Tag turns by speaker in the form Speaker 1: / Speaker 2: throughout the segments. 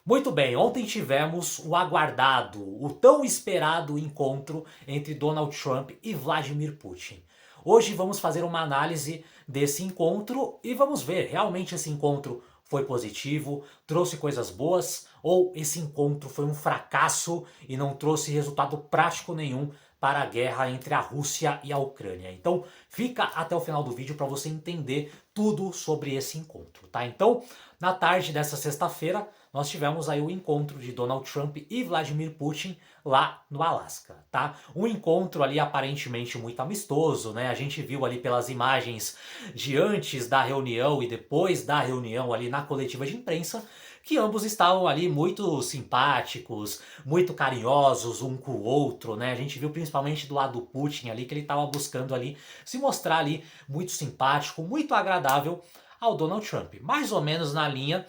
Speaker 1: Muito bem, ontem tivemos o aguardado, o tão esperado encontro entre Donald Trump e Vladimir Putin. Hoje vamos fazer uma análise desse encontro e vamos ver, realmente esse encontro foi positivo, trouxe coisas boas, ou esse encontro foi um fracasso e não trouxe resultado prático nenhum para a guerra entre a Rússia e a Ucrânia. Então fica até o final do vídeo para você entender tudo sobre esse encontro, tá? Então, na tarde dessa sexta-feira, nós tivemos aí o encontro de Donald Trump e Vladimir Putin lá no Alasca, tá? Um encontro ali aparentemente muito amistoso, né? A gente viu ali pelas imagens de antes da reunião e depois da reunião ali na coletiva de imprensa que ambos estavam ali muito simpáticos, muito carinhosos um com o outro, né? A gente viu principalmente do lado do Putin ali que ele estava buscando ali se mostrar ali muito simpático, muito agradável ao Donald Trump, mais ou menos na linha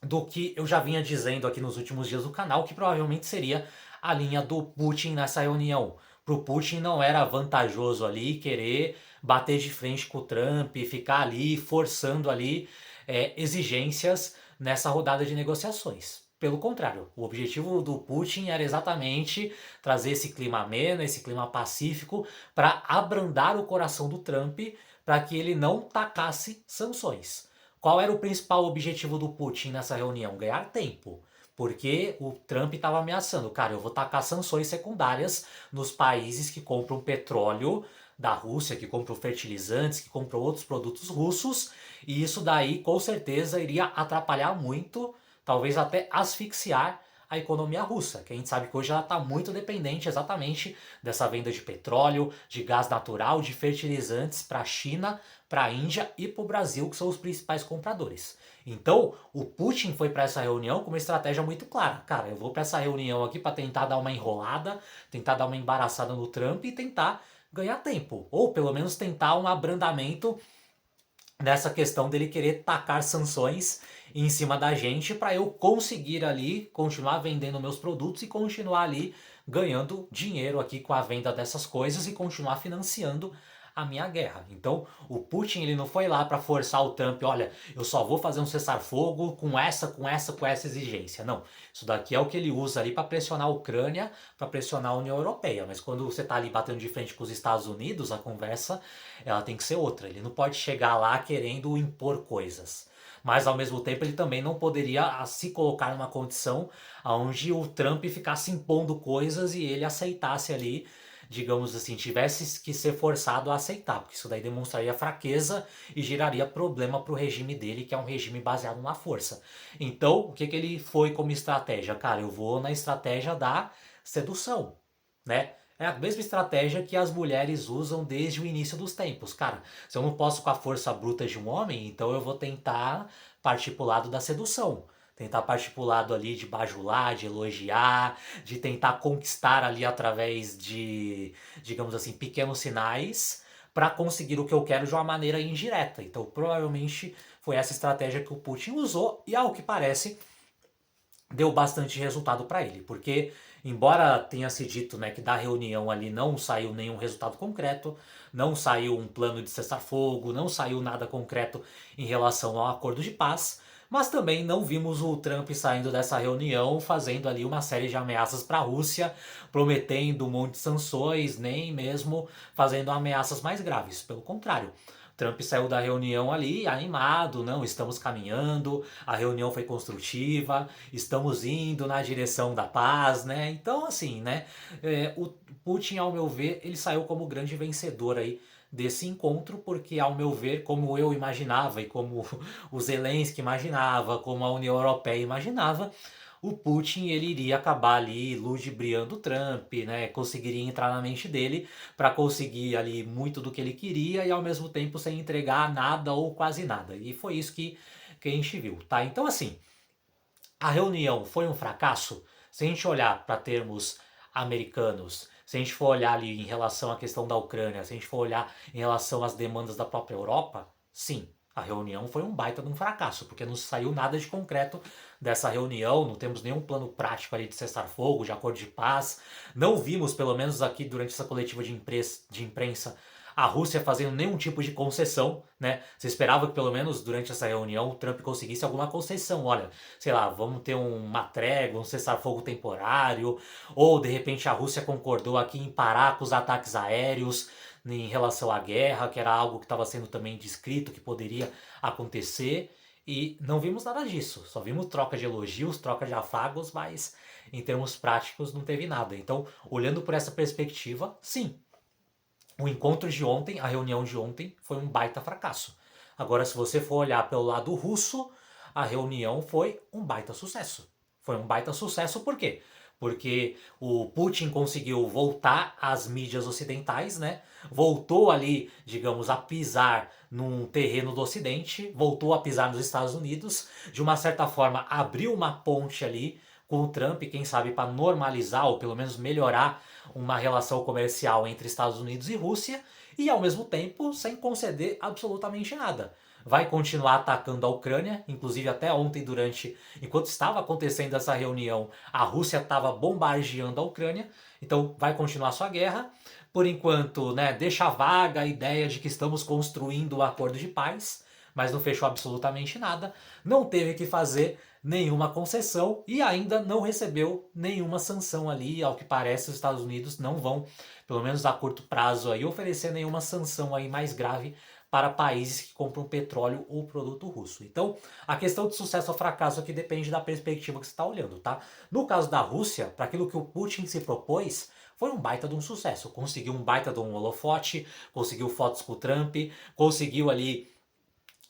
Speaker 1: do que eu já vinha dizendo aqui nos últimos dias do canal, que provavelmente seria a linha do Putin nessa reunião. Pro Putin não era vantajoso ali querer bater de frente com o Trump, ficar ali forçando ali exigências nessa rodada de negociações. Pelo contrário, o objetivo do Putin era exatamente trazer esse clima ameno, esse clima pacífico, para abrandar o coração do Trump, para que ele não tacasse sanções. Qual era o principal objetivo do Putin nessa reunião? Ganhar tempo. Porque o Trump estava ameaçando, cara, eu vou tacar sanções secundárias nos países que compram petróleo da Rússia, que compram fertilizantes, que compram outros produtos russos, e isso daí com certeza iria atrapalhar muito, talvez até asfixiar a economia russa, que a gente sabe que hoje ela está muito dependente exatamente dessa venda de petróleo, de gás natural, de fertilizantes para a China, para a Índia e para o Brasil, que são os principais compradores. Então, o Putin foi para essa reunião com uma estratégia muito clara. Cara, eu vou para essa reunião aqui para tentar dar uma enrolada, tentar dar uma embaraçada no Trump e tentar ganhar tempo, ou pelo menos tentar um abrandamento nessa questão dele querer tacar sanções em cima da gente para eu conseguir ali continuar vendendo meus produtos e continuar ali ganhando dinheiro aqui com a venda dessas coisas e continuar financiando a minha guerra. Então, o Putin ele não foi lá para forçar o Trump, olha, eu só vou fazer um cessar-fogo com essa exigência. Não, isso daqui é o que ele usa ali para pressionar a Ucrânia, para pressionar a União Europeia. Mas quando você está ali batendo de frente com os Estados Unidos, a conversa ela tem que ser outra. Ele não pode chegar lá querendo impor coisas. Mas ao mesmo tempo ele também não poderia se colocar numa condição onde o Trump ficasse impondo coisas e ele aceitasse ali, digamos assim, tivesse que ser forçado a aceitar, porque isso daí demonstraria fraqueza e geraria problema para o regime dele, que é um regime baseado na força. Então, o que ele foi como estratégia? Cara, eu vou na estratégia da sedução, né? É a mesma estratégia que as mulheres usam desde o início dos tempos. Cara, se eu não posso com a força bruta de um homem, então eu vou tentar partir pro lado da sedução. Tentar partir pro lado ali de bajular, de elogiar, de tentar conquistar ali através de, digamos assim, pequenos sinais para conseguir o que eu quero de uma maneira indireta. Então, provavelmente foi essa estratégia que o Putin usou e, ao que parece, deu bastante resultado para ele, porque embora tenha se dito, né, que da reunião ali não saiu nenhum resultado concreto, não saiu um plano de cessar-fogo, não saiu nada concreto em relação ao acordo de paz, mas também não vimos o Trump saindo dessa reunião fazendo ali uma série de ameaças para a Rússia, prometendo um monte de sanções, nem mesmo fazendo ameaças mais graves. Pelo contrário, Trump saiu da reunião ali animado, não, estamos caminhando, a reunião foi construtiva, estamos indo na direção da paz, né? Então, assim, né? O Putin, ao meu ver, ele saiu como grande vencedor aí desse encontro, porque, ao meu ver, como eu imaginava e como o Zelensky imaginava, como a União Europeia imaginava, o Putin ele iria acabar ali ludibriando o Trump, né? Conseguiria entrar na mente dele para conseguir ali muito do que ele queria e ao mesmo tempo sem entregar nada ou quase nada. E foi isso que a gente viu, tá? Então assim, a reunião foi um fracasso? Se a gente olhar para termos americanos, se a gente for olhar ali em relação à questão da Ucrânia, se a gente for olhar em relação às demandas da própria Europa, sim, a reunião foi um baita de um fracasso, porque não saiu nada de concreto dessa reunião, não temos nenhum plano prático ali de cessar-fogo, de acordo de paz, não vimos, pelo menos aqui durante essa coletiva de imprensa, a Rússia fazendo nenhum tipo de concessão, né? Você esperava que pelo menos durante essa reunião o Trump conseguisse alguma concessão. Olha, sei lá, vamos ter uma trégua, um cessar-fogo temporário, ou de repente a Rússia concordou aqui em parar com os ataques aéreos em relação à guerra, que era algo que estava sendo também descrito que poderia acontecer. E não vimos nada disso, só vimos troca de elogios, troca de afagos, mas em termos práticos não teve nada. Então, olhando por essa perspectiva, sim, o encontro de ontem, a reunião de ontem, foi um baita fracasso. Agora, se você for olhar pelo lado russo, a reunião foi um baita sucesso. Foi um baita sucesso por quê? Porque o Putin conseguiu voltar às mídias ocidentais, né? Voltou ali, digamos, a pisar num terreno do Ocidente, voltou a pisar nos Estados Unidos, de uma certa forma abriu uma ponte ali com o Trump, quem sabe para normalizar ou pelo menos melhorar uma relação comercial entre Estados Unidos e Rússia, e ao mesmo tempo sem conceder absolutamente nada. Vai continuar atacando a Ucrânia, inclusive até ontem, enquanto estava acontecendo essa reunião, a Rússia estava bombardeando a Ucrânia, então vai continuar sua guerra. Por enquanto, né, deixa vaga a ideia de que estamos construindo um acordo de paz, mas não fechou absolutamente nada, não teve que fazer nenhuma concessão e ainda não recebeu nenhuma sanção ali. Ao que parece, os Estados Unidos não vão, pelo menos a curto prazo, aí, oferecer nenhuma sanção aí mais grave para países que compram petróleo ou produto russo. Então, a questão de sucesso ou fracasso aqui depende da perspectiva que você está olhando, tá? No caso da Rússia, para aquilo que o Putin se propôs, foi um baita de um sucesso. Conseguiu um baita de um holofote, conseguiu fotos com o Trump, conseguiu ali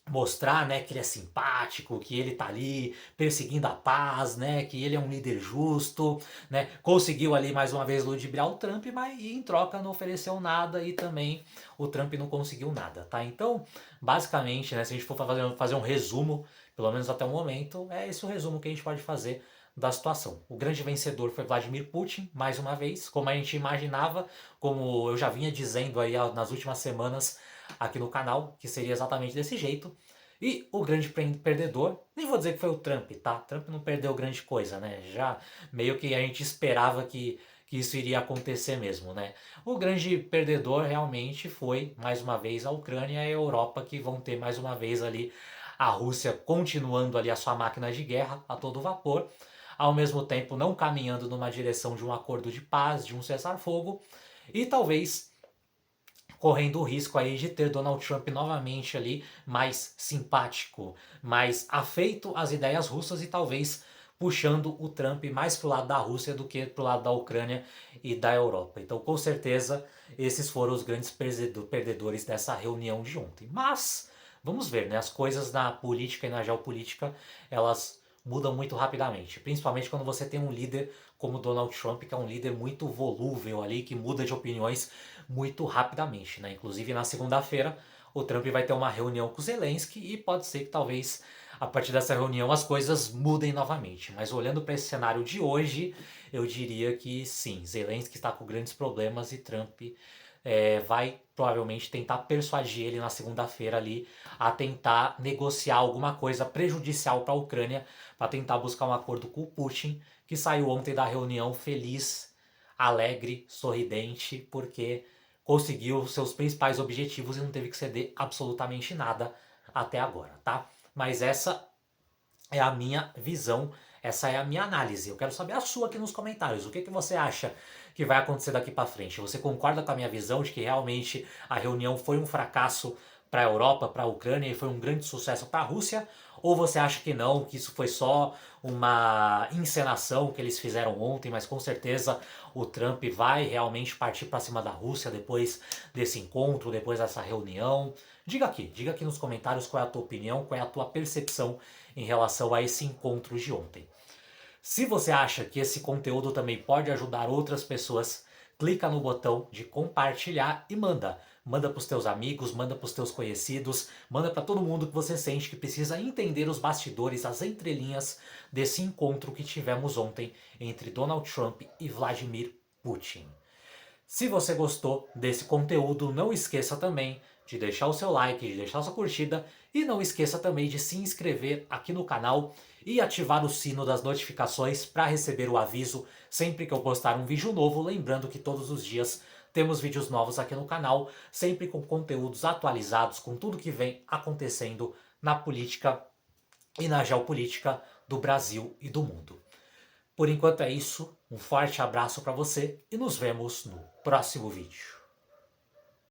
Speaker 1: mostrar, né, que ele é simpático, que ele tá ali perseguindo a paz, né, que ele é um líder justo, né, conseguiu ali mais uma vez ludibriar o Trump, mas em troca não ofereceu nada e também o Trump não conseguiu nada, tá? Então, basicamente, né, se a gente for fazer um resumo, pelo menos até o momento, é esse o resumo que a gente pode fazer da situação. O grande vencedor foi Vladimir Putin, mais uma vez, como a gente imaginava, como eu já vinha dizendo aí nas últimas semanas, aqui no canal, que seria exatamente desse jeito. E o grande perdedor, nem vou dizer que foi o Trump, tá? Trump não perdeu grande coisa, né? Já meio que a gente esperava que isso iria acontecer mesmo, né? O grande perdedor realmente foi, mais uma vez, a Ucrânia e a Europa, que vão ter mais uma vez ali a Rússia continuando ali a sua máquina de guerra a todo vapor, ao mesmo tempo não caminhando numa direção de um acordo de paz, de um cessar-fogo, e talvez correndo o risco aí de ter Donald Trump novamente ali mais simpático, mais afeito às ideias russas e talvez puxando o Trump mais pro lado da Rússia do que pro lado da Ucrânia e da Europa. Então, com certeza, esses foram os grandes perdedores dessa reunião de ontem. Mas, vamos ver, né? As coisas na política e na geopolítica, elas mudam muito rapidamente, principalmente quando você tem um líder como Donald Trump, que é um líder muito volúvel ali, que muda de opiniões muito rapidamente, né? Inclusive na segunda-feira o Trump vai ter uma reunião com o Zelensky e pode ser que talvez a partir dessa reunião as coisas mudem novamente. Mas olhando para esse cenário de hoje, eu diria que sim, Zelensky está com grandes problemas e Trump vai provavelmente tentar persuadir ele na segunda-feira ali a tentar negociar alguma coisa prejudicial para a Ucrânia, para tentar buscar um acordo com o Putin, que saiu ontem da reunião feliz, alegre, sorridente, porque conseguiu seus principais objetivos e não teve que ceder absolutamente nada até agora, tá? Mas essa é a minha visão, essa é a minha análise. Eu quero saber a sua aqui nos comentários. O que você acha que vai acontecer daqui para frente? Você concorda com a minha visão de que realmente a reunião foi um fracasso para a Europa, para a Ucrânia e foi um grande sucesso para a Rússia? Ou você acha que não, que isso foi só uma encenação que eles fizeram ontem, mas com certeza o Trump vai realmente partir para cima da Rússia depois desse encontro, depois dessa reunião? Diga aqui nos comentários qual é a tua opinião, qual é a tua percepção em relação a esse encontro de ontem. Se você acha que esse conteúdo também pode ajudar outras pessoas, clica no botão de compartilhar e manda. Manda para os teus amigos, manda para os teus conhecidos, manda para todo mundo que você sente que precisa entender os bastidores, as entrelinhas desse encontro que tivemos ontem entre Donald Trump e Vladimir Putin. Se você gostou desse conteúdo, não esqueça também de deixar o seu like, de deixar a sua curtida e não esqueça também de se inscrever aqui no canal e ativar o sino das notificações para receber o aviso sempre que eu postar um vídeo novo, lembrando que todos os dias temos vídeos novos aqui no canal, sempre com conteúdos atualizados, com tudo que vem acontecendo na política e na geopolítica do Brasil e do mundo. Por enquanto é isso, um forte abraço para você e nos vemos no próximo vídeo.